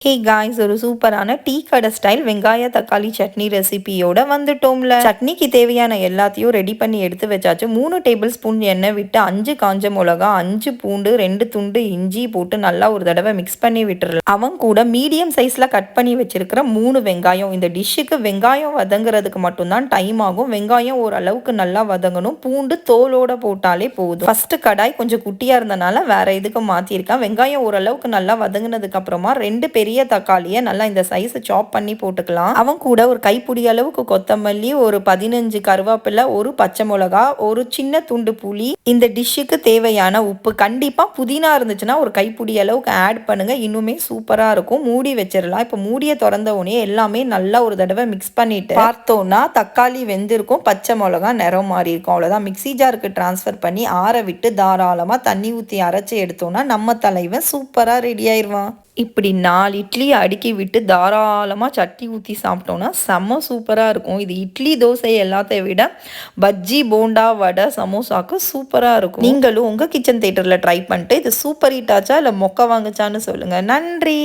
Hey guys, ஒரு சூப்பரான tea கடை ஸ்டைல் வெங்காய தக்காளி சட்னி ரெசிபியோட வந்துட்டோம்ல. சட்னிக்கு தேவையான எல்லாத்தையும் ரெடி பண்ணி எடுத்து வச்சாச்சு. 3 டேபிள் ஸ்பூன் எண்ணெய் விட்டு 5 காஞ்ச மிளகா, 5 பூண்டு, 2 துண்டு இஞ்சி போட்டு நல்லா ஒரு தடவை மிக்ஸ் பண்ணி விட்டுறலாம். அவன் கூட மீடியம் சைஸ்ல கட் பண்ணி வச்சிருக்கிற 3 வெங்காயம். இந்த டிஷ்ஷுக்கு வெங்காயம் வதங்குறதுக்கு மட்டும்தான் டைம் ஆகும். வெங்காயம் ஓரளவுக்கு நல்லா வதங்கணும். பூண்டு தோலோட போட்டாலே போதும். ஃபர்ஸ்ட் கடாய் கொஞ்சம் குட்டியா இருந்தனால வேற இதுக்கு மாத்திருக்கேன். வெங்காயம் ஓரளவுக்கு நல்லா வதங்கினதுக்கு அப்புறமா 2 பெரிய தக்காளியை நல்லா இந்த சைஸ் சாப் பண்ணி போட்டுக்கலாம். அவன் கூட ஒரு கைப்பிடி அளவுக்கு கொத்தமல்லி, ஒரு 15 கருவேப்பிலை, ஒரு பச்சை மிளகா, ஒரு சின்ன துண்டு புளி, இந்த டிஷ்ஷுக்கு தேவையான உப்பு. கண்டிப்பா புதினா இருந்துச்சுன்னா ஒரு கைப்பிடி அளவுக்கு ஆட் பண்ணுங்க, இன்னுமே சூப்பரா இருக்கும். மூடி வச்சிடலாம். இப்போ மூடியை திறந்த உடனே எல்லாமே நல்லா ஒரு தடவை மிக்ஸ் பண்ணிட்டு பார்த்தோம்னா தக்காளி வெந்திருக்கும், பச்சை மிளகா நிறம் மாறி இருக்கும். அவ்வளவுதான். மிக்ஸி ஜாருக்கு டிரான்ஸ்ஃபர் பண்ணி ஆற விட்டு தாராளமா தண்ணி ஊற்றி அரைச்சி எடுத்தோம்னா நம்ம தலைவன் சூப்பரா ரெடி ஆயிடுவான். இப்படி 4 இட்லி அடுக்கி விட்டு தாராளமாக சட்னி ஊற்றி சாப்பிட்டோன்னா செம்ம சூப்பராக இருக்கும். இது இட்லி தோசை எல்லாத்தையும் விட பஜ்ஜி, போண்டா, வடை, சமோசாவுக்கு சூப்பராக இருக்கும். நீங்களும் உங்கள் கிச்சன் தேட்டரில் ட்ரை பண்ணிட்டு இது சூப்பர் ஹிட் ஆச்சா இல்லை மொக்க வாங்குச்சான்னு சொல்லுங்கள். நன்றி.